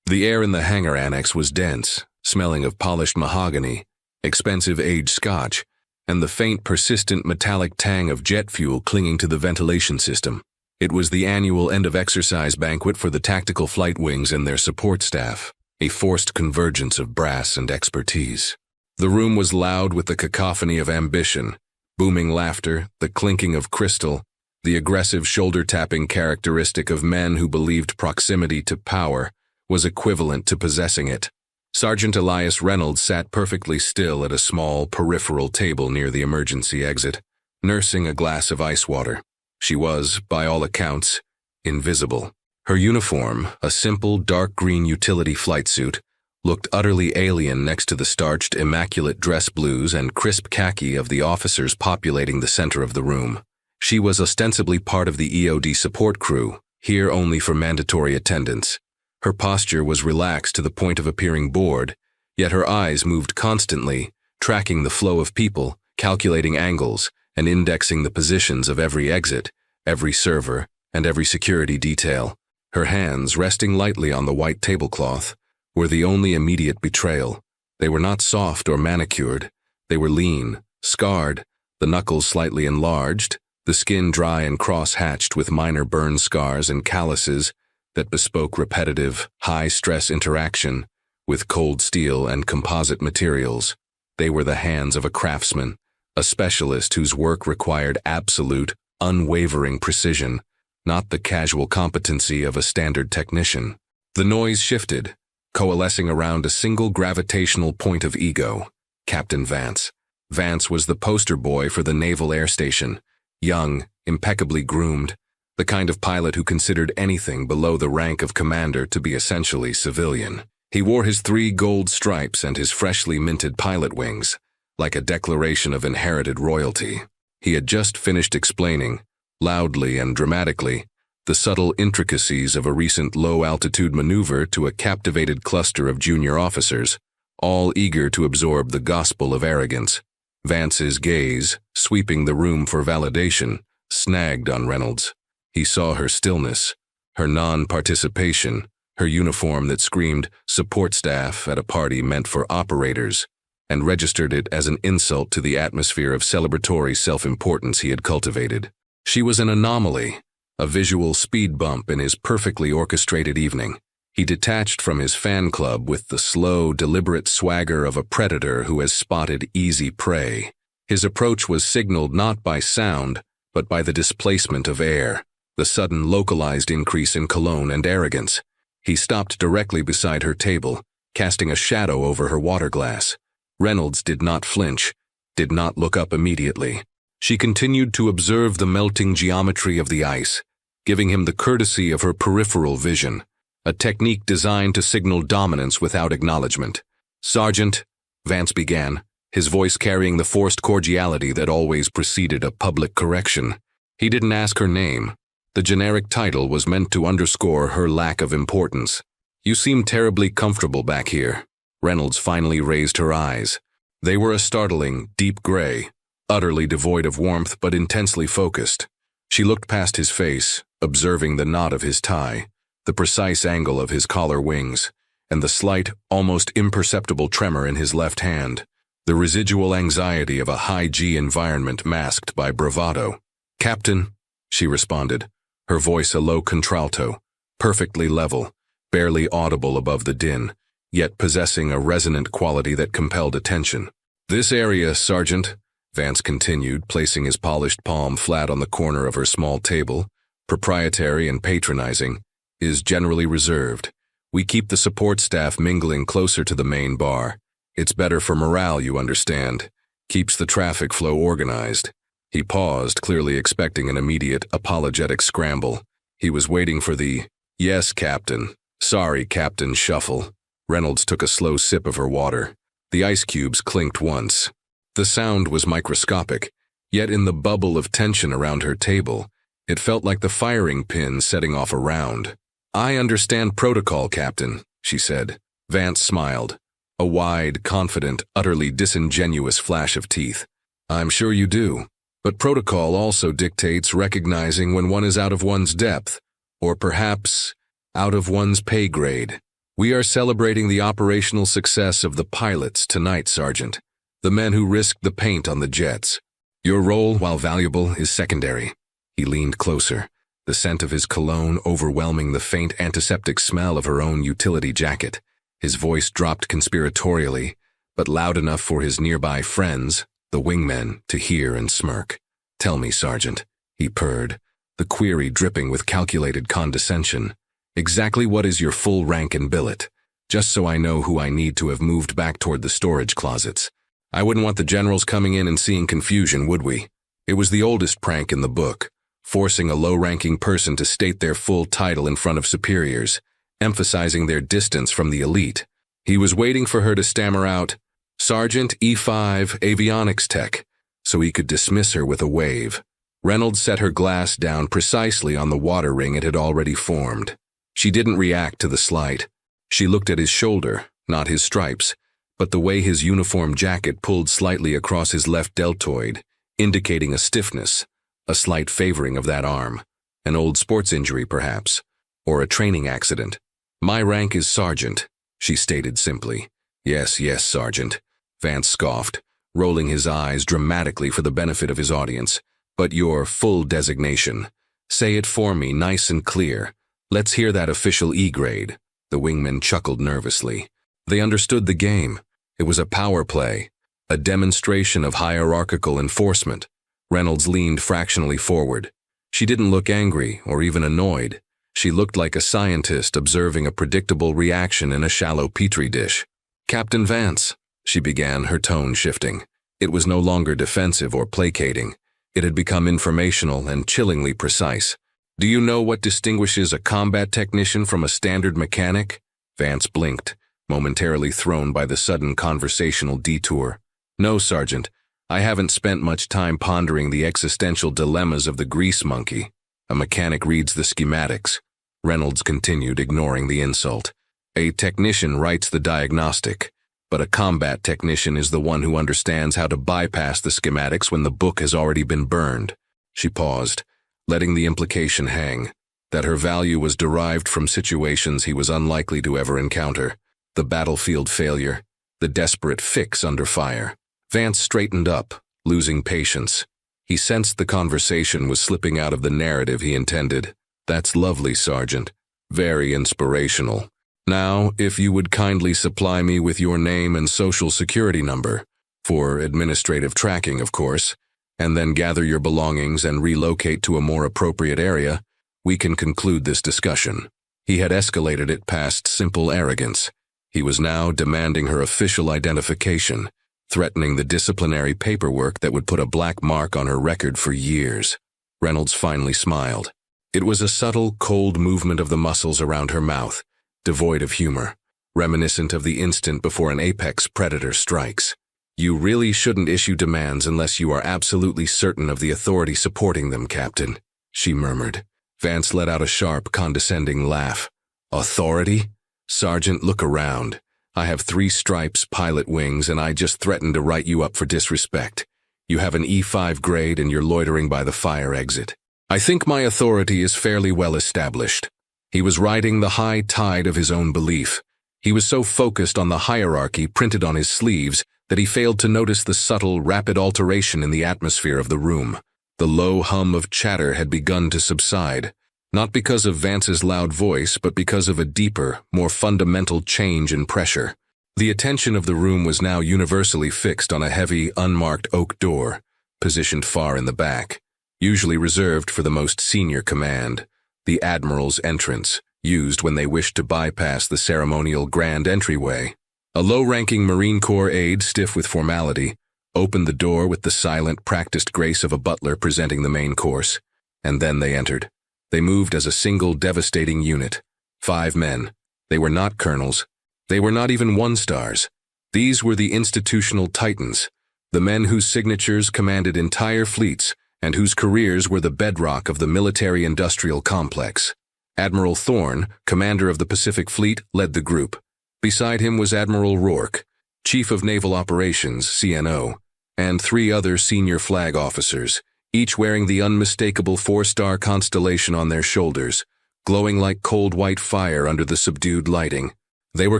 The air in the hangar annex was dense, smelling of polished mahogany, expensive aged scotch, and the faint, persistent metallic tang of jet fuel clinging to the ventilation system. It was the annual end-of-exercise banquet for the tactical flight wings and their support staff, a forced convergence of brass and expertise. The room was loud with the cacophony of ambition, booming laughter, the clinking of crystal, the aggressive shoulder-tapping characteristic of men who believed proximity to power was equivalent to possessing it. Sergeant Elias Reynolds sat perfectly still at a small, peripheral table near the emergency exit, nursing a glass of ice water. She was, by all accounts, invisible. Her uniform, a simple dark green utility flight suit, looked utterly alien next to the starched, immaculate dress blues and crisp khaki of the officers populating the center of the room. She was ostensibly part of the EOD support crew, here only for mandatory attendance. Her posture was relaxed to the point of appearing bored, yet her eyes moved constantly, tracking the flow of people, calculating angles, and indexing the positions of every exit, every server, and every security detail. Her hands, resting lightly on the white tablecloth, were the only immediate betrayal. They were not soft or manicured. They were lean, scarred, the knuckles slightly enlarged, the skin dry and cross-hatched with minor burn scars and calluses that bespoke repetitive, high-stress interaction with cold steel and composite materials. They were the hands of a craftsman, a specialist whose work required absolute, unwavering precision, not the casual competency of a standard technician. The noise shifted, coalescing around a single gravitational point of ego, Captain Vance. Vance was the poster boy for the Naval Air Station, young, impeccably groomed, the kind of pilot who considered anything below the rank of commander to be essentially civilian. He wore his 3 gold stripes and his freshly minted pilot wings, like a declaration of inherited royalty. He had just finished explaining, loudly and dramatically, the subtle intricacies of a recent low-altitude maneuver to a captivated cluster of junior officers, all eager to absorb the gospel of arrogance. Vance's gaze, sweeping the room for validation, snagged on Reynolds. He saw her stillness, her non-participation, her uniform that screamed support staff at a party meant for operators, and registered it as an insult to the atmosphere of celebratory self-importance he had cultivated. She was an anomaly, a visual speed bump in his perfectly orchestrated evening. He detached from his fan club with the slow, deliberate swagger of a predator who has spotted easy prey. His approach was signaled not by sound, but by the displacement of air, the sudden localized increase in cologne and arrogance. He stopped directly beside her table, casting a shadow over her water glass. Reynolds did not flinch, did not look up immediately. She continued to observe the melting geometry of the ice, giving him the courtesy of her peripheral vision, a technique designed to signal dominance without acknowledgement. "Sergeant," Vance began, his voice carrying the forced cordiality that always preceded a public correction. He didn't ask her name. The generic title was meant to underscore her lack of importance. "You seem terribly comfortable back here." Reynolds finally raised her eyes. They were a startling, deep gray, utterly devoid of warmth but intensely focused. She looked past his face, observing the knot of his tie, the precise angle of his collar wings, and the slight, almost imperceptible tremor in his left hand, the residual anxiety of a high-G environment masked by bravado. "Captain," she responded, her voice a low contralto, perfectly level, barely audible above the din, yet possessing a resonant quality that compelled attention. "This area, Sergeant," Vance continued, placing his polished palm flat on the corner of her small table, proprietary and patronizing, "is generally reserved. We keep the support staff mingling closer to the main bar. It's better for morale, you understand. Keeps the traffic flow organized." He paused, clearly expecting an immediate, apologetic scramble. He was waiting for the, "Yes, Captain. Sorry, Captain" shuffle. Reynolds took a slow sip of her water. The ice cubes clinked once. The sound was microscopic, yet in the bubble of tension around her table, it felt like the firing pin setting off a round. "I understand protocol, Captain," she said. Vance smiled, a wide, confident, utterly disingenuous flash of teeth. "I'm sure you do. But protocol also dictates recognizing when one is out of one's depth, or perhaps out of one's pay grade." We are celebrating the operational success of the pilots tonight, Sergeant. The men who risked the paint on the jets. Your role, while valuable, is secondary. He leaned closer, the scent of his cologne overwhelming the faint antiseptic smell of her own utility jacket. His voice dropped conspiratorially, but loud enough for his nearby friends, the wingmen, to hear and smirk. Tell me, Sergeant, he purred, the query dripping with calculated condescension. Exactly what is your full rank and billet? Just so I know who I need to have moved back toward the storage closets. I wouldn't want the generals coming in and seeing confusion, would we? It was the oldest prank in the book, forcing a low-ranking person to state their full title in front of superiors, emphasizing their distance from the elite. He was waiting for her to stammer out, Sergeant E5 Avionics Tech, so he could dismiss her with a wave. Reynolds set her glass down precisely on the water ring it had already formed. She didn't react to the slight. She looked at his shoulder, not his stripes, but the way his uniform jacket pulled slightly across his left deltoid, indicating a stiffness, a slight favoring of that arm. An old sports injury, perhaps, or a training accident. My rank is sergeant, she stated simply. Yes, yes, Sergeant, Vance scoffed, rolling his eyes dramatically for the benefit of his audience. But your full designation. Say it for me, nice and clear. Let's hear that official E-grade. The wingmen chuckled nervously. They understood the game. It was a power play, a demonstration of hierarchical enforcement. Reynolds leaned fractionally forward. She didn't look angry or even annoyed. She looked like a scientist observing a predictable reaction in a shallow petri dish. Captain Vance, she began, her tone shifting. It was no longer defensive or placating. It had become informational and chillingly precise. Do you know what distinguishes a combat technician from a standard mechanic? Vance blinked, momentarily thrown by the sudden conversational detour. No, Sergeant. I haven't spent much time pondering the existential dilemmas of the grease monkey. A mechanic reads the schematics. Reynolds continued, ignoring the insult. A technician writes the diagnostic, but a combat technician is the one who understands how to bypass the schematics when the book has already been burned. She paused, letting the implication hang, that her value was derived from situations he was unlikely to ever encounter. The battlefield failure, the desperate fix under fire. Vance straightened up, losing patience. He sensed the conversation was slipping out of the narrative he intended. That's lovely, Sergeant. Very inspirational. Now, if you would kindly supply me with your name and social security number, for administrative tracking, of course, and then gather your belongings and relocate to a more appropriate area, we can conclude this discussion. He had escalated it past simple arrogance. He was now demanding her official identification, threatening the disciplinary paperwork that would put a black mark on her record for years. Reynolds finally smiled. It was a subtle, cold movement of the muscles around her mouth, devoid of humor, reminiscent of the instant before an apex predator strikes. You really shouldn't issue demands unless you are absolutely certain of the authority supporting them, Captain, she murmured. Vance let out a sharp, condescending laugh. Authority? Sergeant, look around. I have 3 stripes, pilot wings, and I just threatened to write you up for disrespect. You have an E5 grade and you're loitering by the fire exit. I think my authority is fairly well established. He was riding the high tide of his own belief. He was so focused on the hierarchy printed on his sleeves that he failed to notice the subtle, rapid alteration in the atmosphere of the room. The low hum of chatter had begun to subside, not because of Vance's loud voice, but because of a deeper, more fundamental change in pressure. The attention of the room was now universally fixed on a heavy, unmarked oak door, positioned far in the back, usually reserved for the most senior command, the Admiral's entrance, used when they wished to bypass the ceremonial grand entryway. A low-ranking Marine Corps aide, stiff with formality, opened the door with the silent, practiced grace of a butler presenting the main course, and then they entered. They moved as a single devastating unit. 5 men. They were not colonels. They were not even 1-stars. These were the institutional titans, the men whose signatures commanded entire fleets and whose careers were the bedrock of the military-industrial complex. Admiral Thorne, commander of the Pacific Fleet, led the group. Beside him was Admiral Rourke, Chief of Naval Operations, CNO, and 3 other senior flag officers, each wearing the unmistakable 4-star constellation on their shoulders, glowing like cold white fire under the subdued lighting. They were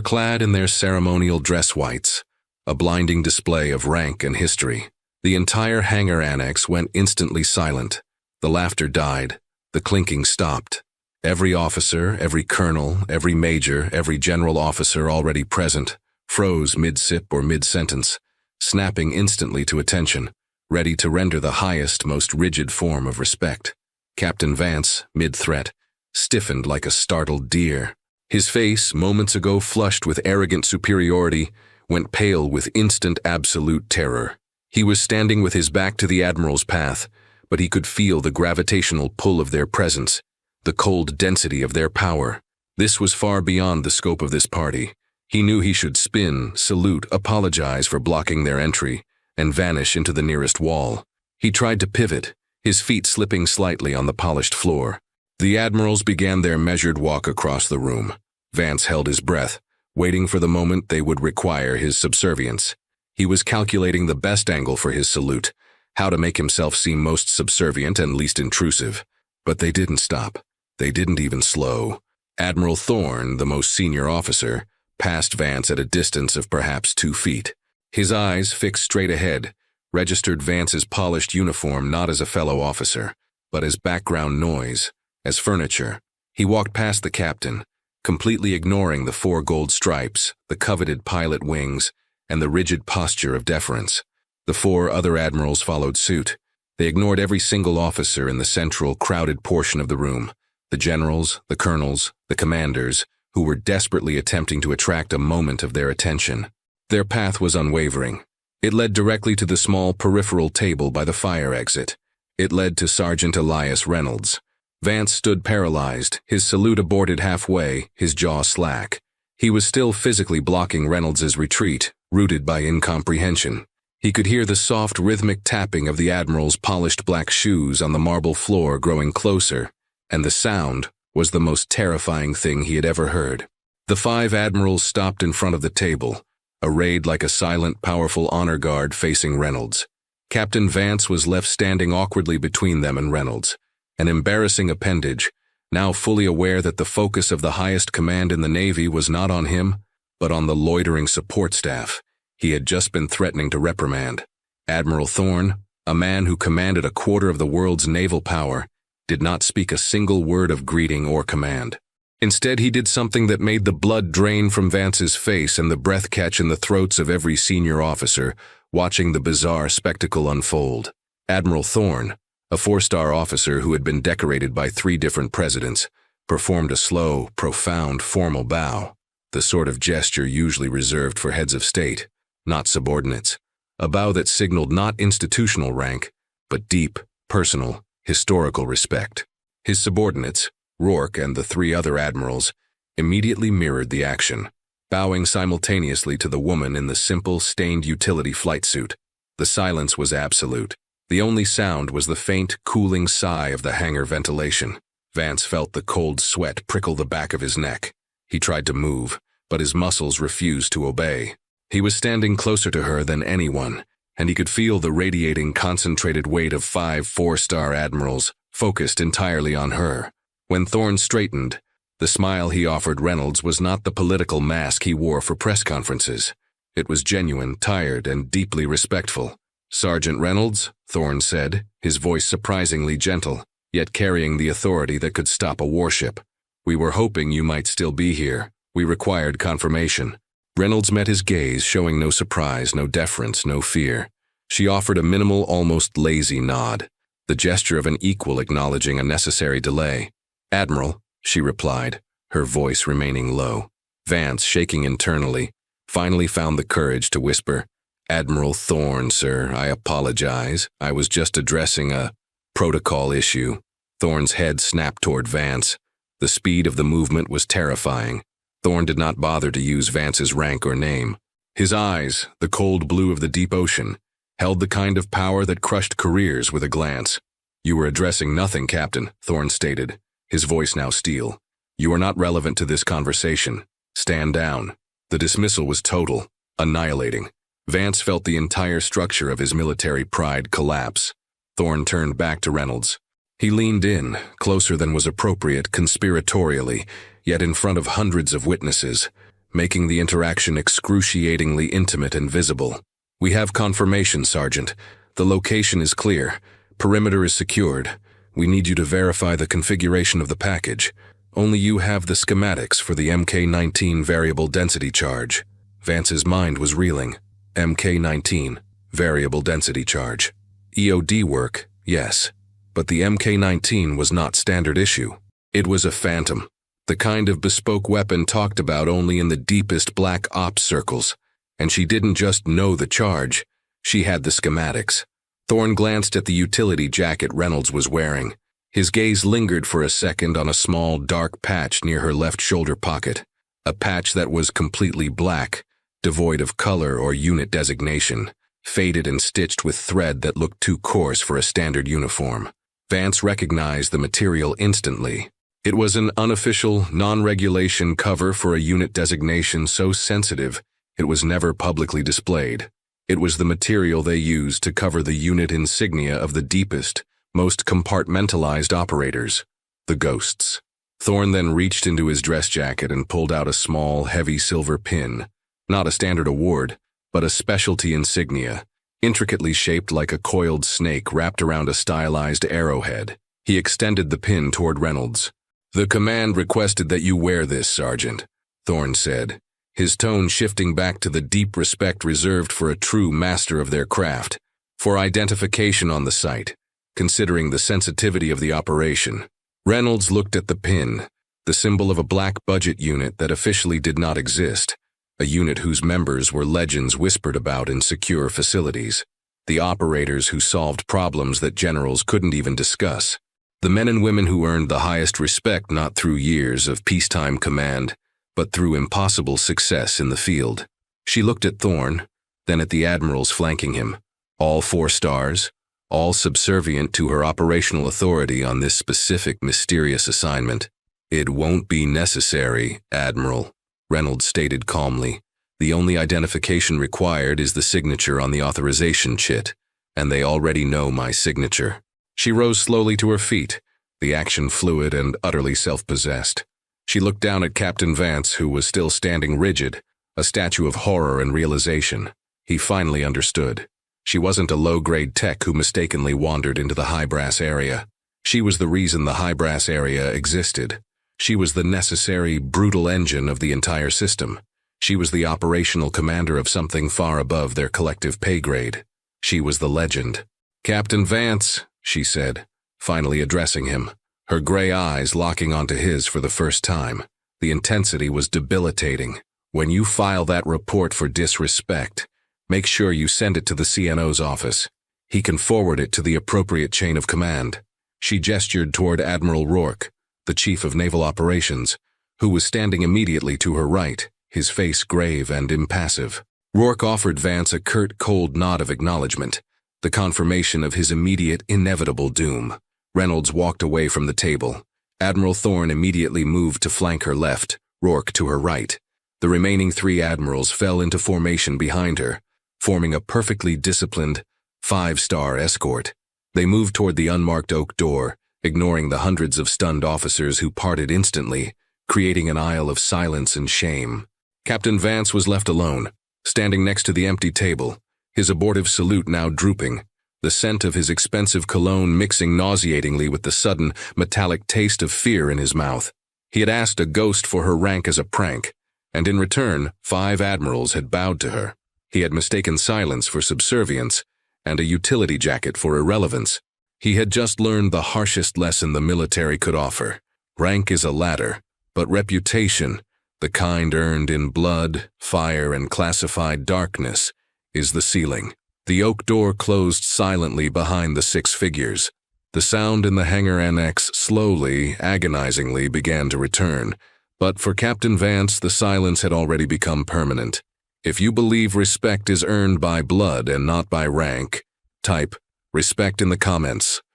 clad in their ceremonial dress whites, a blinding display of rank and history. The entire hangar annex went instantly silent. The laughter died. The clinking stopped. Every officer, every colonel, every major, every general officer already present froze mid-sip or mid-sentence, snapping instantly to attention, ready to render the highest, most rigid form of respect. Captain Vance, mid-threat, stiffened like a startled deer. His face, moments ago flushed with arrogant superiority, went pale with instant absolute terror. He was standing with his back to the Admiral's path, but he could feel the gravitational pull of their presence, the cold density of their power. This was far beyond the scope of this party. He knew he should spin, salute, apologize for blocking their entry, and vanish into the nearest wall. He tried to pivot, his feet slipping slightly on the polished floor. The admirals began their measured walk across the room. Vance held his breath, waiting for the moment they would require his subservience. He was calculating the best angle for his salute, how to make himself seem most subservient and least intrusive. But they didn't stop. They didn't even slow. Admiral Thorne, the most senior officer, passed Vance at a distance of perhaps 2 feet. His eyes, fixed straight ahead, registered Vance's polished uniform not as a fellow officer, but as background noise, as furniture. He walked past the captain, completely ignoring the 4 gold stripes, the coveted pilot wings, and the rigid posture of deference. The 4 other admirals followed suit. They ignored every single officer in the central, crowded portion of the room, the generals, the colonels, the commanders, who were desperately attempting to attract a moment of their attention. Their path was unwavering. It led directly to the small peripheral table by the fire exit. It led to Sergeant Elias Reynolds. Vance stood paralyzed, his salute aborted halfway, his jaw slack. He was still physically blocking Reynolds's retreat, rooted by incomprehension. He could hear the soft, rhythmic tapping of the Admiral's polished black shoes on the marble floor growing closer, and the sound was the most terrifying thing he had ever heard. The 5 admirals stopped in front of the table, arrayed like a silent, powerful honor guard facing Reynolds. Captain Vance was left standing awkwardly between them and Reynolds, an embarrassing appendage, now fully aware that the focus of the highest command in the Navy was not on him, but on the loitering support staff he had just been threatening to reprimand. Admiral Thorne, a man who commanded a quarter of the world's naval power, did not speak a single word of greeting or command. Instead, he did something that made the blood drain from Vance's face and the breath catch in the throats of every senior officer watching the bizarre spectacle unfold. Admiral Thorne, a 4-star officer who had been decorated by 3 different presidents, performed a slow, profound, formal bow, the sort of gesture usually reserved for heads of state, not subordinates. A bow that signaled not institutional rank, but deep, personal, historical respect. His subordinates, Rourke and the 3 other admirals, immediately mirrored the action, bowing simultaneously to the woman in the simple, stained utility flight suit. The silence was absolute. The only sound was the faint, cooling sigh of the hangar ventilation. Vance felt the cold sweat prickle the back of his neck. He tried to move, but his muscles refused to obey. He was standing closer to her than anyone, and he could feel the radiating, concentrated weight of 5 4-star admirals focused entirely on her. When Thorne straightened, the smile he offered Reynolds was not the political mask he wore for press conferences. It was genuine, tired, and deeply respectful. "Sergeant Reynolds," Thorne said, his voice surprisingly gentle, yet carrying the authority that could stop a warship. "We were hoping you might still be here. We required confirmation." Reynolds met his gaze, showing no surprise, no deference, no fear. She offered a minimal, almost lazy nod, the gesture of an equal acknowledging a necessary delay. "Admiral," she replied, her voice remaining low. Vance, shaking internally, finally found the courage to whisper, "Admiral Thorne, sir, I apologize. I was just addressing a protocol issue." Thorne's head snapped toward Vance. The speed of the movement was terrifying. Thorne did not bother to use Vance's rank or name. His eyes, the cold blue of the deep ocean, held the kind of power that crushed careers with a glance. "You were addressing nothing, Captain," Thorne stated, his voice now steel. "You are not relevant to this conversation. Stand down." The dismissal was total, annihilating. Vance felt the entire structure of his military pride collapse. Thorne turned back to Reynolds. He leaned in, closer than was appropriate conspiratorially, yet in front of hundreds of witnesses. making the interaction excruciatingly intimate and visible. "We have confirmation, Sergeant. The location is clear. Perimeter is secured. We need you to verify the configuration of the package. Only you have the schematics for the MK-19 variable density charge." Vance's mind was reeling. MK-19, variable density charge. EOD work, yes. But the MK-19 was not standard issue. It was a phantom. The kind of bespoke weapon talked about only in the deepest black ops circles. And she didn't just know the charge, she had the schematics. Thorne glanced at the utility jacket Reynolds was wearing. His gaze lingered for a second on a small, dark patch near her left shoulder pocket. A patch that was completely black, devoid of color or unit designation, faded and stitched with thread that looked too coarse for a standard uniform. Vance recognized the material instantly. It was an unofficial, non-regulation cover for a unit designation so sensitive it was never publicly displayed. It was the material they used to cover the unit insignia of the deepest, most compartmentalized operators, the ghosts. Thorne then reached into his dress jacket and pulled out a small, heavy silver pin. Not a standard award, but a specialty insignia, intricately shaped like a coiled snake wrapped around a stylized arrowhead. He extended the pin toward Reynolds. "The command requested that you wear this, Sergeant," Thorne said, his tone shifting back to the deep respect reserved for a true master of their craft, "for identification on the site, considering the sensitivity of the operation." Reynolds looked at the pin, the symbol of a black budget unit that officially did not exist, a unit whose members were legends whispered about in secure facilities, the operators who solved problems that generals couldn't even discuss, the men and women who earned the highest respect not through years of peacetime command, but through impossible success in the field. She looked at Thorne, then at the admirals flanking him, all 4 stars, all subservient to her operational authority on this specific mysterious assignment. "It won't be necessary, Admiral," Reynolds stated calmly. "The only identification required is the signature on the authorization chit, and they already know my signature." She rose slowly to her feet, the action fluid and utterly self-possessed. She looked down at Captain Vance, who was still standing rigid, a statue of horror and realization. He finally understood. She wasn't a low-grade tech who mistakenly wandered into the high-brass area. She was the reason the high-brass area existed. She was the necessary, brutal engine of the entire system. She was the operational commander of something far above their collective pay grade. She was the legend. "Captain Vance," she said, finally addressing him, her gray eyes locking onto his for the first time. The intensity was debilitating. "When you file that report for disrespect, make sure you send it to the CNO's office. He can forward it to the appropriate chain of command." She gestured toward Admiral Rourke, the Chief of Naval Operations, who was standing immediately to her right, his face grave and impassive. Rourke offered Vance a curt, cold nod of acknowledgement, the confirmation of his immediate, inevitable doom. Reynolds walked away from the table. Admiral Thorne immediately moved to flank her left, Rourke to her right. The remaining 3 admirals fell into formation behind her, forming a perfectly disciplined, 5-star escort. They moved toward the unmarked oak door, ignoring the hundreds of stunned officers who parted instantly, creating an aisle of silence and shame. Captain Vance was left alone, standing next to the empty table, his abortive salute now drooping, the scent of his expensive cologne mixing nauseatingly with the sudden, metallic taste of fear in his mouth. He had asked a ghost for her rank as a prank, and in return, 5 admirals had bowed to her. He had mistaken silence for subservience, and a utility jacket for irrelevance. He had just learned the harshest lesson the military could offer. Rank is a ladder, but reputation, the kind earned in blood, fire, and classified darkness, is the ceiling. The oak door closed silently behind the 6 figures. The sound in the hangar annex slowly, agonizingly began to return, but for Captain Vance the silence had already become permanent. If you believe respect is earned by blood and not by rank, type respect in the comments.